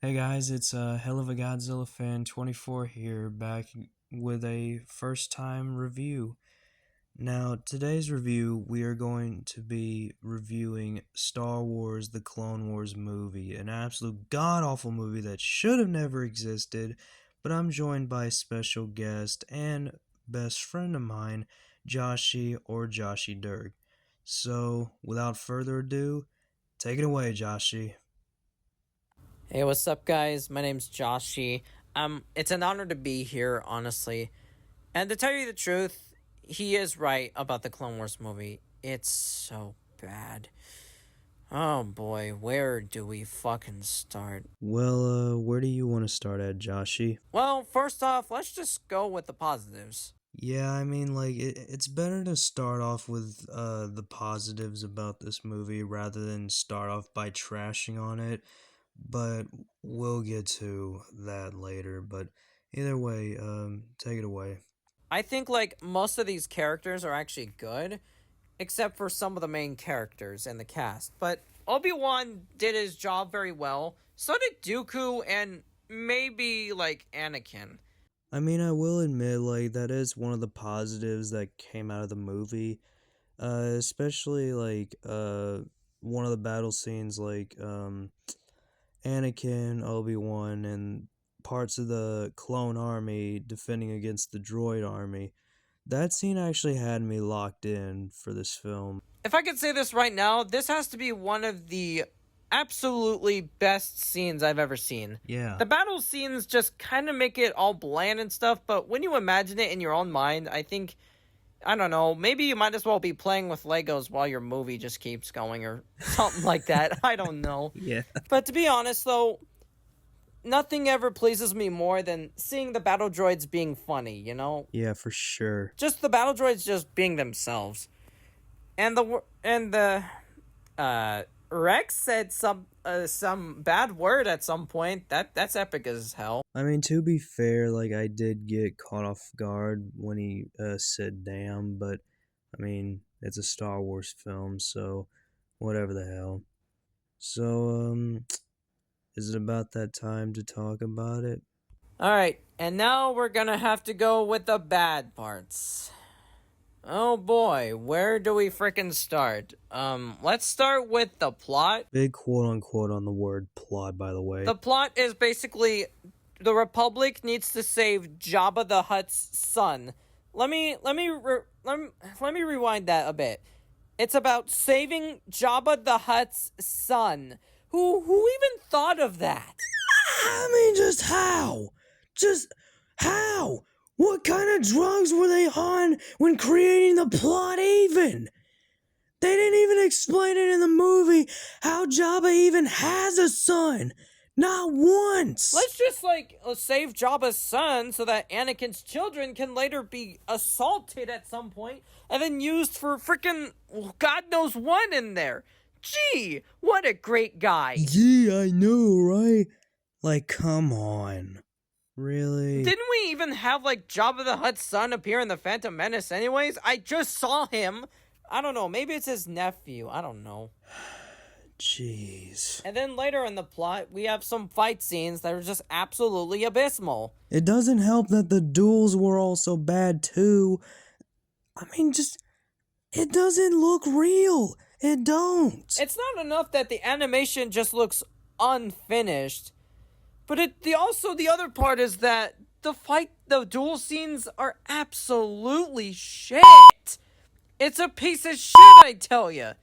Hey guys, it's Hell of a Godzilla Fan 24 here, back with a first time review. Now, today's review, we are going to be reviewing Star Wars The Clone Wars movie, an absolute god awful movie that should have never existed. But I'm joined by a special guest and best friend of mine, Joshi or Joshi Dirk. So, without further ado, take it away, Joshi. Hey, what's up, guys? My name's Joshi. It's an honor to be here, honestly. And to tell you the truth, he is right about the Clone Wars movie. It's so bad. Oh boy, where do we fucking start? Well, where do you want to start at, Joshi? Well, first off, let's just go with the positives. Yeah, I mean, like, it's better to start off with the positives about this movie rather than start off by trashing on it, but we'll get to that later. But either way, take it away. I think, like, most of these characters are actually good, except for some of the main characters and the cast. But Obi-Wan did his job very well. So did Dooku and maybe, like, Anakin. I mean, I will admit, like, that is one of the positives that came out of the movie, especially, like, one of the battle scenes, like, Anakin, Obi-Wan, and parts of the clone army defending against the droid army. That scene actually had me locked in for this film. If I could say this right now, this has to be one of the absolutely best scenes I've ever seen. Yeah. The battle scenes just kind of make it all bland and stuff, but when you imagine it in your own mind, I think, I don't know, maybe you might as well be playing with Legos while your movie just keeps going or something like that. I don't know. Yeah. But to be honest, though, nothing ever pleases me more than seeing the battle droids being funny, you know? Yeah, for sure. Just the battle droids just being themselves. And the Rex said some bad word at some point. That's epic as hell. I mean, to be fair, like, I did get caught off guard when he said damn, but I mean, it's a Star Wars film, so whatever the hell. So, is it about that time to talk about it? All right, and now we're gonna have to go with the bad parts. Oh boy, where do we frickin' start? Let's start with the plot. Big quote unquote on the word plot, by the way. The plot is basically the Republic needs to save Jabba the Hutt's son. Let me rewind that a bit. It's about saving Jabba the Hutt's son. Who even thought of that? I mean, just how? Just how? What kind of drugs were they on when creating the plot even? They didn't even explain it in the movie how Jabba even has a son. Not once. Let's just save Jabba's son so that Anakin's children can later be assaulted at some point and then used for freaking God knows what in there. Gee, what a great guy. Yeah, I know, right? Like, come on. Really? Didn't we even have like Jabba the Hutt's son appear in the Phantom Menace anyways? I just saw him. I don't know, maybe it's his nephew. I don't know. Jeez. And then later in the plot, we have some fight scenes that are just absolutely abysmal. It doesn't help that the duels were also bad too. I mean, just it doesn't look real. It don't. It's not enough that the animation just looks unfinished, but the other part is that the duel scenes are absolutely shit. It's a piece of shit, I tell ya.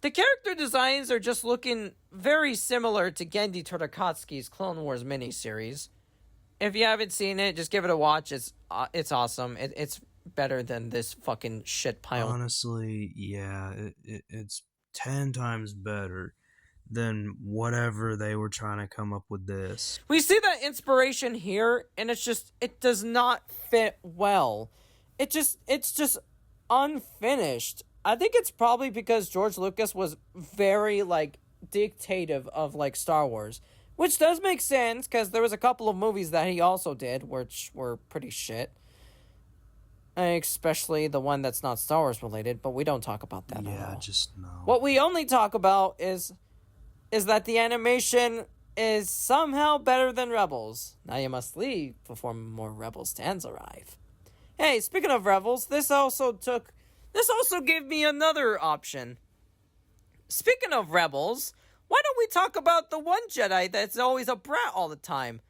The character designs are just looking very similar to Genndy Tartakovsky's Clone Wars miniseries. If you haven't seen it, just give it a watch. It's awesome. It's better than this fucking shit pile. Honestly, yeah, it's 10 times better than whatever they were trying to come up with this. We see that inspiration here, and it does not fit well. It's just unfinished. I think it's probably because George Lucas was very, like, dictative of, like, Star Wars. Which does make sense, because there was a couple of movies that he also did, which were pretty shit. Especially the one that's not Star Wars related, but we don't talk about that at all. Yeah, just no. What we only talk about is that the animation is somehow better than Rebels. Now you must leave before more Rebel stands arrive. Hey, speaking of Rebels, this also gave me another option. Speaking of Rebels, why don't we talk about the one Jedi that's always a brat all the time?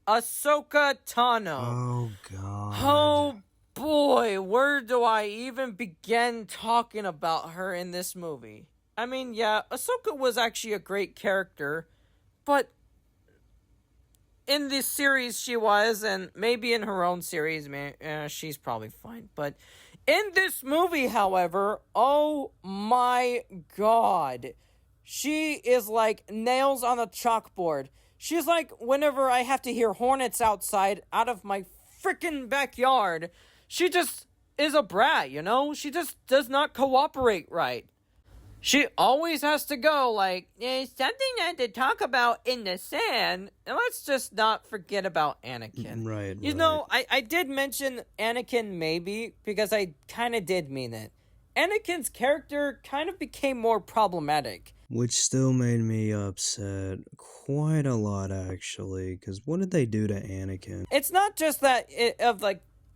Ahsoka Tano. Oh, God. Oh, boy, where do I even begin talking about her in this movie? I mean, yeah, Ahsoka was actually a great character, but in this series she was, and maybe in her own series, she's probably fine. But in this movie, however, oh my god, she is like nails on a chalkboard. She's like whenever I have to hear hornets outside out of my freaking backyard, she just is a brat, you know? She just does not cooperate right. She always has to go like, there's something I had to talk about in the sand. And let's just not forget about Anakin. Right. You know, I did mention Anakin maybe because I kind of did mean it. Anakin's character kind of became more problematic. Which still made me upset quite a lot, actually. Because what did they do to Anakin? It's not just that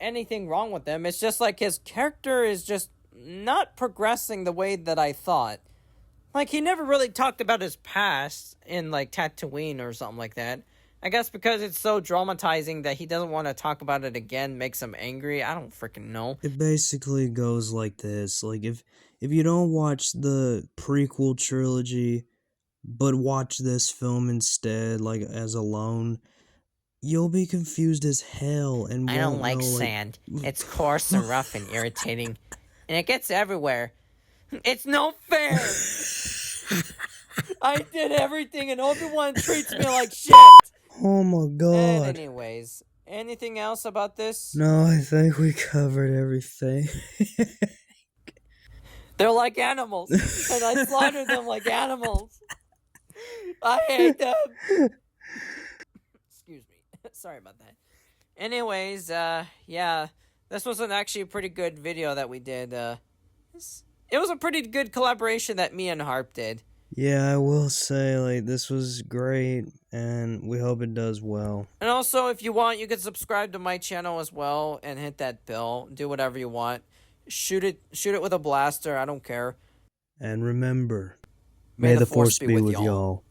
anything wrong with him. It's just like his character is just not progressing the way that I thought. Like, he never really talked about his past in, like, Tatooine or something like that. I guess because it's so dramatizing that he doesn't want to talk about it again makes him angry. I don't freaking know. It basically goes like this. Like, if you don't watch the prequel trilogy, but watch this film instead, like, as alone, you'll be confused as hell and I don't won't like know, sand. It's coarse and rough and irritating. And it gets everywhere. It's no fair. I did everything and Obi-Wan treats me like shit. Oh my god. And anyways, anything else about this? No, I think we covered everything. They're like animals. And I slaughter them like animals. I hate them. Excuse me. Sorry about that. Anyways, yeah. This was actually a pretty good video that we did. It was a pretty good collaboration that me and Harp did. Yeah, I will say, like, this was great, and we hope it does well. And also, if you want, you can subscribe to my channel as well and hit that bell. Do whatever you want. Shoot it with a blaster. I don't care. And remember, may the force be with y'all.